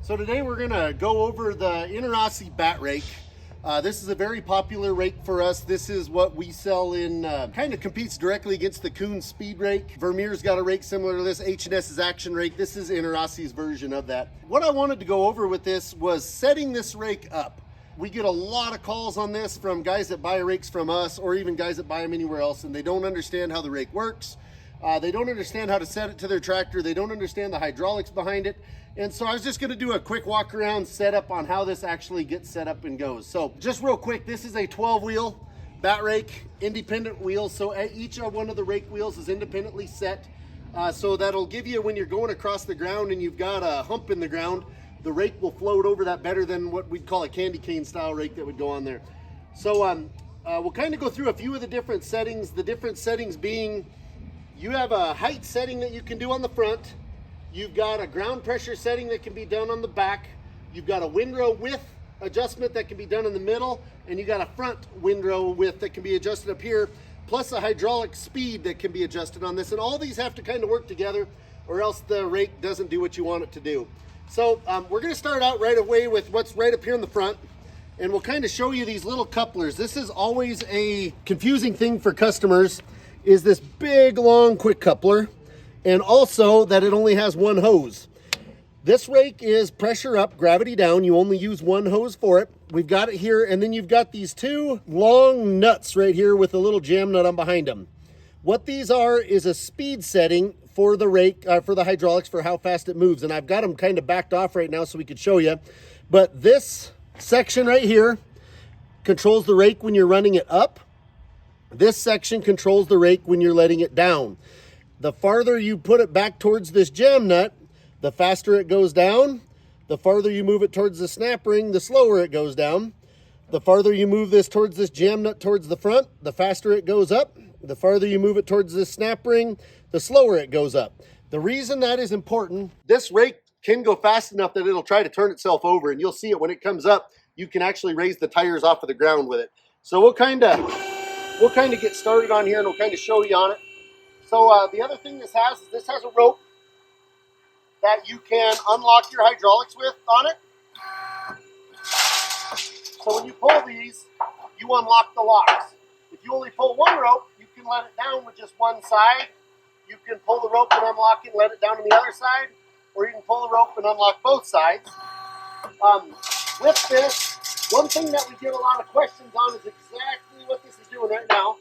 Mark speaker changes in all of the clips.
Speaker 1: So today we're gonna go over the Enorossi Bat Rake. This is a very popular rake for us. This is what we sell in, kind of competes directly against the Kuhn Speed Rake. Vermeer's got a rake similar to this, H&S's Action Rake. This is Enorossi's version of that. What I wanted to go over with this was setting this rake up. We get a lot of calls on this from guys that buy rakes from us or even guys that buy them anywhere else, and they don't understand how the rake works. They don't understand how to set it to their tractor. They don't understand the hydraulics behind it. And so I was just gonna do a quick walk around setup on how this actually gets set up and goes. So just real quick, this is a 12-wheel bat rake, independent wheels. So each one of the rake wheels is independently set. So that'll give you, when you're going across the ground and you've got a hump in the ground, the rake will float over that better than what we'd call a candy cane style rake that would go on there. So we'll kind of go through a few of the different settings. The different settings being, you have a height setting that you can do on the front. You've got a ground pressure setting that can be done on the back. You've got a windrow width adjustment that can be done in the middle. And you got a front windrow width that can be adjusted up here, plus a hydraulic speed that can be adjusted on this. And all these have to kind of work together or else the rake doesn't do what you want it to do. So we're gonna start out right away with what's right up here in the front. And we'll kind of show you these little couplers. This is always a confusing thing for customers, is this big, long, quick coupler. And also that it only has one hose. This rake is pressure up, gravity down. You only use one hose for it. We've got it here, and then you've got these two long nuts right here with a little jam nut on behind them. What these are is a speed setting for the rake, for the hydraulics, for how fast it moves. And I've got them kind of backed off right now so we could show you. But this section right here controls the rake when you're running it up. This section controls the rake when you're letting it down. The farther you put it back towards this jam nut, the faster it goes down. The farther you move it towards the snap ring, the slower it goes down. The farther you move this towards this jam nut towards the front, the faster it goes up. The farther you move it towards this snap ring, the slower it goes up. The reason that is important, this rake can go fast enough that it'll try to turn itself over, and you'll see it when it comes up. You can actually raise the tires off of the ground with it. So we'll kind of get started on here, and we'll kind of show you on it. So the other thing this has is this has a rope that you can unlock your hydraulics with on it. So when you pull these, you unlock the locks. If you only pull one rope, you can let it down with just one side. You can pull the rope and unlock it and let it down on the other side, or you can pull the rope and unlock both sides. With this, one thing that we get a lot of questions on is exactly what this is doing right now,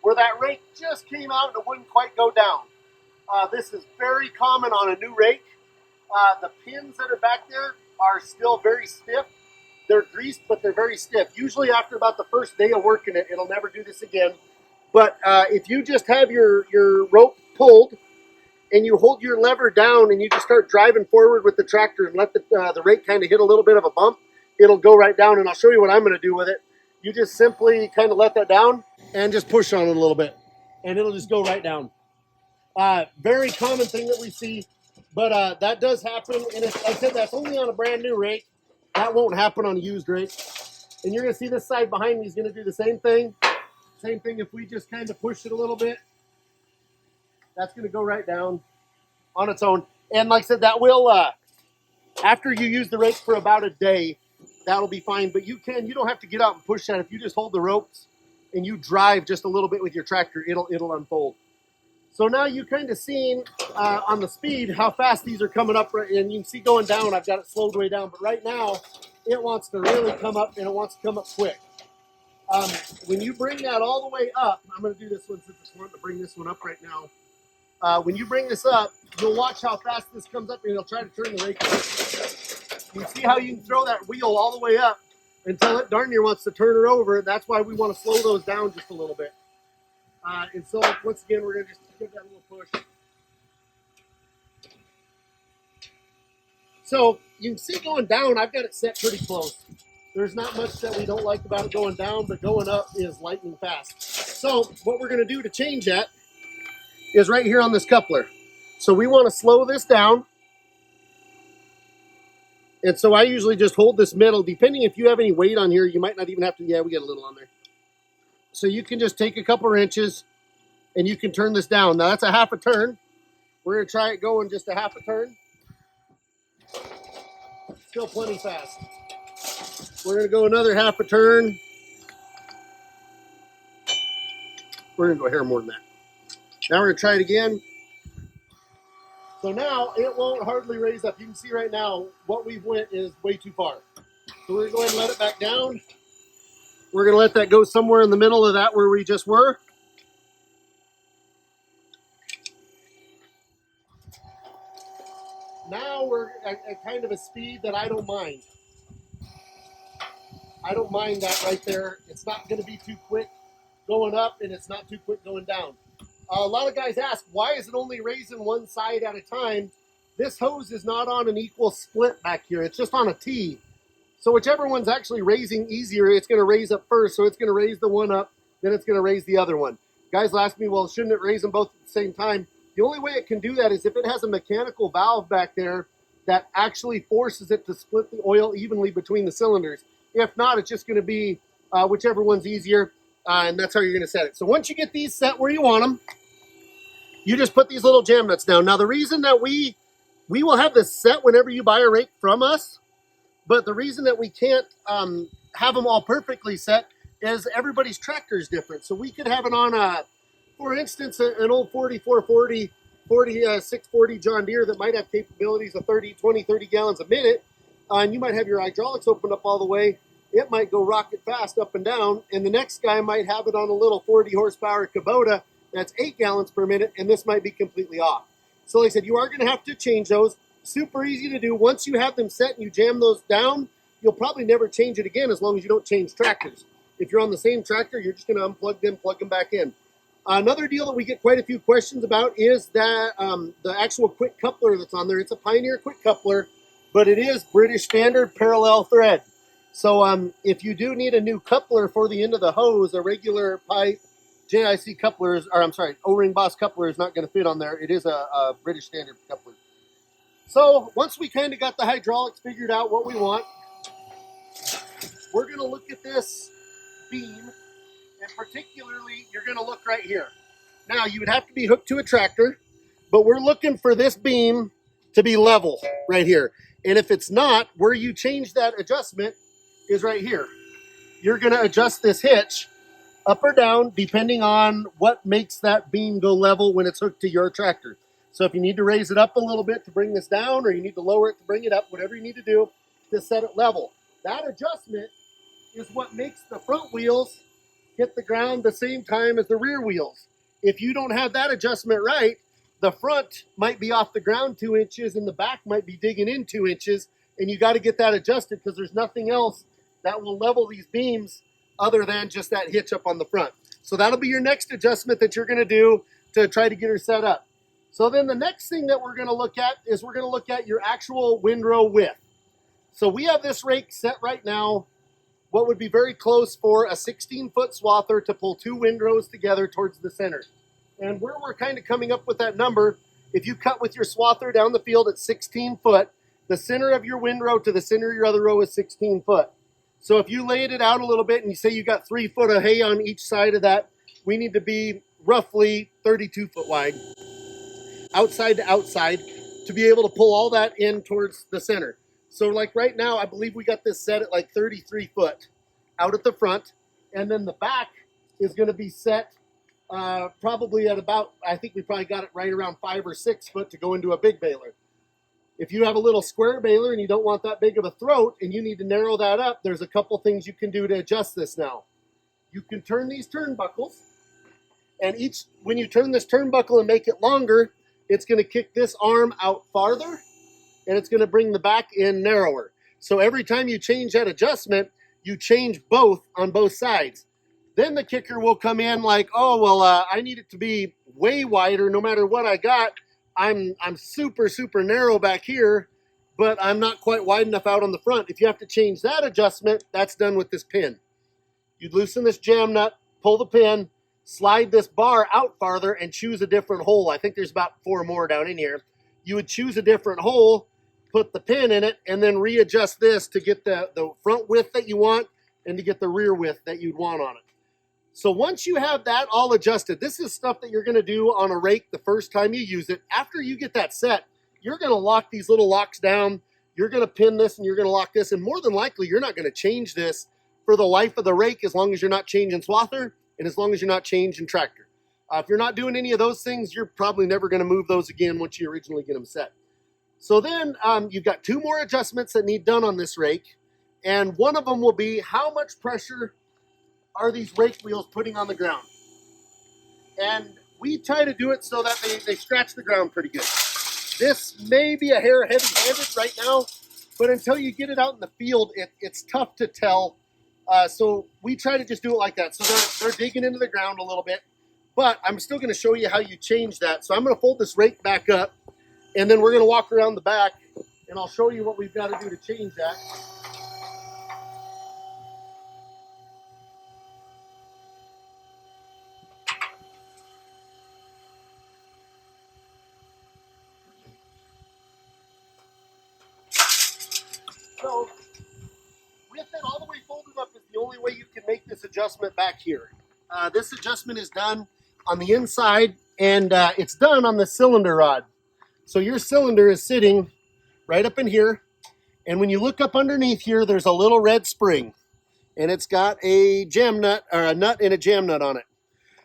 Speaker 1: where that rake just came out and it wouldn't quite go down. This is very common on a new rake. The pins that are back there are still very stiff. They're greased, but they're very stiff. Usually after about the first day of working it, it'll never do this again. But if you just have your rope pulled and you hold your lever down and you just start driving forward with the tractor and let the rake kind of hit a little bit of a bump, it'll go right down. And I'll show you what I'm going to do with it. You just simply kind of let that down and just push on it a little bit, and it'll just go right down. Very common thing that we see, but that does happen. And like I said, that's only on a brand new rake. That won't happen on a used rake. And you're going to see this side behind me is going to do the same thing. Same thing if we just kind of push it a little bit. That's going to go right down on its own. And like I said, that will, after you use the rake for about a day, that'll be fine. But you don't have to get out and push that. If you just hold the ropes and you drive just a little bit with your tractor, it'll unfold. So now you kind of seen on the speed how fast these are coming up, and you can see going down, I've got it slowed way down, but right now it wants to really come up, and it wants to come up quick. When you bring that all the way up, I'm going to do this one since it's wanting to bring this one up right now. When you bring this up, you'll watch how fast this comes up, and it'll try to turn the rake up. You see how you can throw that wheel all the way up until it darn near wants to turn her over. That's why we want to slow those down just a little bit. And so once again, we're going to just give that a little push. So you can see going down, I've got it set pretty close. There's not much that we don't like about it going down, but going up is lightning fast. So what we're going to do to change that is right here on this coupler. So we want to slow this down. And so I usually just hold this middle. Depending if you have any weight on here, you might not even have to, yeah, we get a little on there. So you can just take a couple inches and you can turn this down. Now that's a half a turn. We're going to try it going just a half a turn. Still plenty fast. We're going to go another half a turn. We're going to go a hair more than that. Now we're going to try it again. So now it won't hardly raise up. You can see right now what we've went is way too far. So we're going to go ahead and let it back down. We're going to let that go somewhere in the middle of that where we just were. Now we're at kind of a speed that I don't mind. I don't mind that right there. It's not going to be too quick going up, and it's not too quick going down. A lot of guys ask, why is it only raising one side at a time? This hose is not on an equal split back here. It's just on a T. So whichever one's actually raising easier, it's going to raise up first. So it's going to raise the one up, then it's going to raise the other one. Guys will ask me, well, shouldn't it raise them both at the same time? The only way it can do that is if it has a mechanical valve back there that actually forces it to split the oil evenly between the cylinders. If not, it's just going to be whichever one's easier, and that's how you're going to set it. So once you get these set where you want them, you just put these little jam nuts down. Now, the reason that we will have this set whenever you buy a rake from us, but the reason that we can't have them all perfectly set is everybody's tractor is different. So we could have it on a, for instance, an old 4440, 640 John Deere that might have capabilities of 30 gallons a minute, and you might have your hydraulics opened up all the way. It might go rocket fast up and down, and the next guy might have it on a little 40 horsepower Kubota that's 8 gallons per minute, and this might be completely off. So like I said, you are going to have to change those. Super easy to do. Once you have them set and you jam those down, you'll probably never change it again as long as you don't change tractors. If you're on the same tractor, you're just going to unplug them, plug them back in. Another deal that we get quite a few questions about is that the actual quick coupler that's on there. It's a Pioneer quick coupler, but it is British standard parallel thread. So if you do need a new coupler for the end of the hose, a regular pipe JIC couplers, or I'm sorry, O-ring Boss coupler is not going to fit on there. It is a British standard coupler. So once we kind of got the hydraulics figured out what we want, we're going to look at this beam, and particularly you're going to look right here. Now you would have to be hooked to a tractor, but we're looking for this beam to be level right here. And if it's not, where you change that adjustment is right here. You're going to adjust this hitch up or down depending on what makes that beam go level when it's hooked to your tractor. So if you need to raise it up a little bit to bring this down, or you need to lower it to bring it up, whatever you need to do to set it level. That adjustment is what makes the front wheels hit the ground the same time as the rear wheels. If you don't have that adjustment right, the front might be off the ground 2 inches and the back might be digging in 2 inches, and you got to get that adjusted because there's nothing else that will level these beams other than just that hitch up on the front. So that'll be your next adjustment that you're going to do to try to get her set up. So then the next thing that we're going to look at is we're going to look at your actual windrow width. So we have this rake set right now, what would be very close for a 16-foot swather to pull 2 windrows together towards the center. And where we're kind of coming up with that number, if you cut with your swather down the field at 16 foot, the center of your windrow to the center of your other row is 16 foot. So if you laid it out a little bit and you say you got 3 foot of hay on each side of that, we need to be roughly 32 foot wide, outside to outside, to be able to pull all that in towards the center. So like right now, I believe we got this set at like 33 foot out at the front, and then the back is going to be set probably at about, I think we probably got it right around 5 or 6 foot to go into a big baler. If you have a little square baler and you don't want that big of a throat and you need to narrow that up, there's a couple things you can do to adjust this now. You can turn these turnbuckles, and when you turn this turnbuckle and make it longer, it's going to kick this arm out farther, and it's going to bring the back in narrower. So every time you change that adjustment, you change both on both sides. Then the kicker will come in like, oh, well, I need it to be way wider no matter what I got. I'm super, super narrow back here, but I'm not quite wide enough out on the front. If you have to change that adjustment, that's done with this pin. You'd loosen this jam nut, pull the pin, slide this bar out farther, and choose a different hole. I think there's about 4 more down in here. You would choose a different hole, put the pin in it, and then readjust this to get the front width that you want and to get the rear width that you'd want on it. So once you have that all adjusted, this is stuff that you're going to do on a rake the first time you use it. After you get that set, you're going to lock these little locks down. you're going to pin this and you're going to lock this, and more than likely you're not going to change this for the life of the rake as long as you're not changing swather and as long as you're not changing tractor. If you're not doing any of those things, you're probably never going to move those again once you originally get them set. So then you've got 2 more adjustments that need done on this rake, and one of them will be how much pressure are these rake wheels putting on the ground. And we try to do it so that they scratch the ground pretty good. This may be a hair heavy-handed right now, but until you get it out in the field, it's tough to tell. So we try to just do it like that. So they're digging into the ground a little bit, but I'm still going to show you how you change that. So I'm going to fold this rake back up, and then we're going to walk around the back, and I'll show you what we've got to do to change that. So with it all the way folded up is the only way you can make this adjustment back here. This adjustment is done on the inside, and it's done on the cylinder rod. So your cylinder is sitting right up in here, and when you look up underneath here, there's a little red spring, and it's got a jam nut, or a nut and a jam nut on it.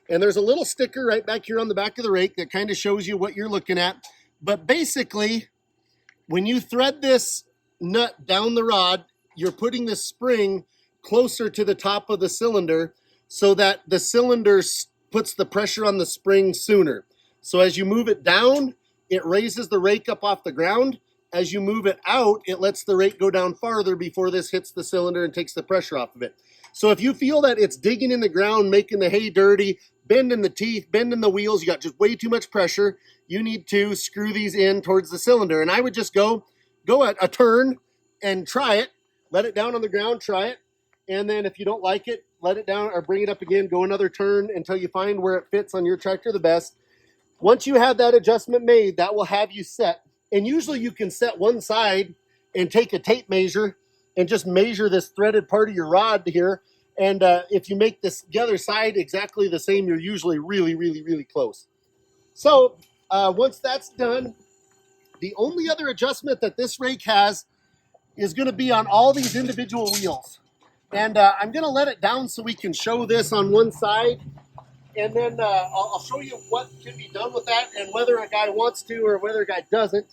Speaker 1: And there's a little sticker right back here on the back of the rake that kind of shows you what you're looking at. But basically, when you thread this nut down the rod, you're putting the spring closer to the top of the cylinder so that the cylinder puts the pressure on the spring sooner. So as you move it down, it raises the rake up off the ground. As you move it out, it lets the rake go down farther before this hits the cylinder and takes the pressure off of it. So if you feel that it's digging in the ground, making the hay dirty, bending the teeth, bending the wheels, you got just way too much pressure, you need to screw these in towards the cylinder. And I would just go at a turn and try it. Let it down on the ground, try it. And then if you don't like it, let it down or bring it up again, go another turn until you find where it fits on your tractor the best. Once you have that adjustment made, that will have you set. And usually you can set one side and take a tape measure and just measure this threaded part of your rod here. And if you make this the other side exactly the same, you're usually really, really, really close. So once that's done, the only other adjustment that this rake has is going to be on all these individual wheels. And I'm going to let it down so we can show this on one side. And then I'll show you what can be done with that and whether a guy wants to or whether a guy doesn't.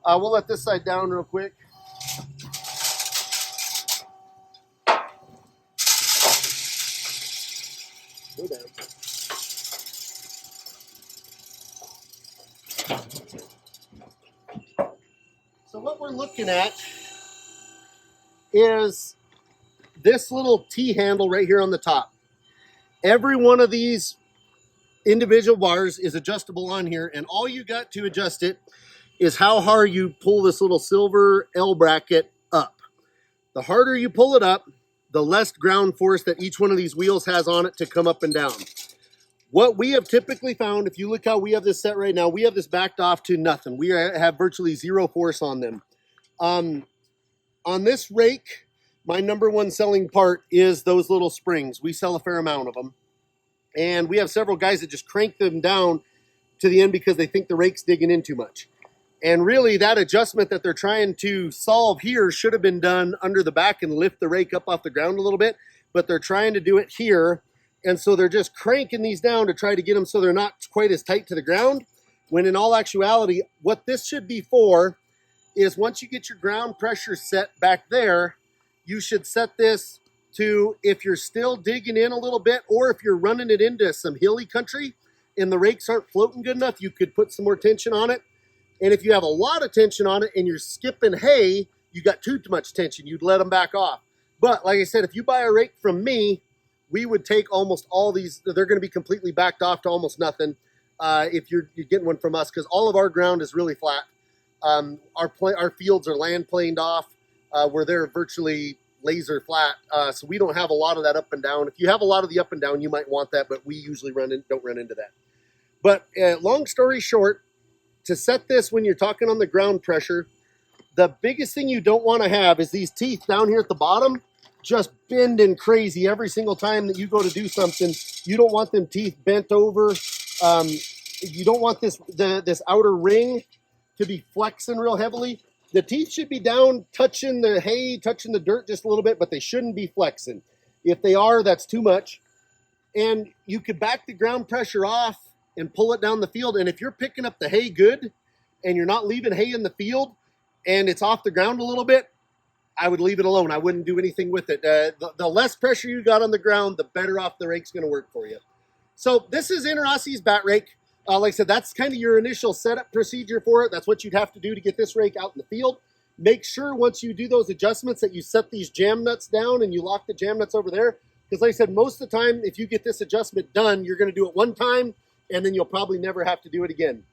Speaker 1: We'll let this side down real quick. Go down. So what we're looking at is this little T-handle right here on the top. Every one of these individual bars is adjustable on here, and all you got to adjust it is how hard you pull this little silver L bracket up. The harder you pull it up, the less ground force that each one of these wheels has on it to come up and down. What we have typically found, if you look how we have this set right now, we have this backed off to nothing. We have virtually zero force on them. On this rake, my number one selling part is those little springs. We sell a fair amount of them. And we have several guys that just crank them down to the end because they think the rake's digging in too much. And really, that adjustment that they're trying to solve here should have been done under the back and lift the rake up off the ground a little bit. But they're trying to do it here. And so they're just cranking these down to try to get them so they're not quite as tight to the ground. When in all actuality, what this should be for is once you get your ground pressure set back there, you should set this to, if you're still digging in a little bit, or if you're running it into some hilly country and the rakes aren't floating good enough, you could put some more tension on it. And if you have a lot of tension on it and you're skipping hay, you got too much tension, you'd let them back off. But like I said, if you buy a rake from me, we would take almost all these, they're going to be completely backed off to almost nothing if you're getting one from us, because all of our ground is really flat. Our fields are land planed off where they're virtually laser flat, so we don't have a lot of that up and down. If you have a lot of the up and down, you might want that, but we usually don't run into that. But long story short, to set this when you're talking on the ground pressure, the biggest thing you don't want to have is these teeth down here at the bottom just bending crazy every single time that you go to do something. You don't want them teeth bent over. You don't want this outer ring to be flexing real heavily. The teeth should be down, touching the hay, touching the dirt just a little bit, but they shouldn't be flexing. If they are, that's too much. And you could back the ground pressure off and pull it down the field. And if you're picking up the hay good and you're not leaving hay in the field and it's off the ground a little bit, I would leave it alone. I wouldn't do anything with it. The less pressure you got on the ground, the better off the rake's going to work for you. So this is Enorosi's Bat Rake. Like I said, that's kind of your initial setup procedure for it. That's what you'd have to do to get this rake out in the field. Make sure once you do those adjustments that you set these jam nuts down and you lock the jam nuts over there. Because like I said, most of the time, if you get this adjustment done, you're going to do it one time, and then you'll probably never have to do it again.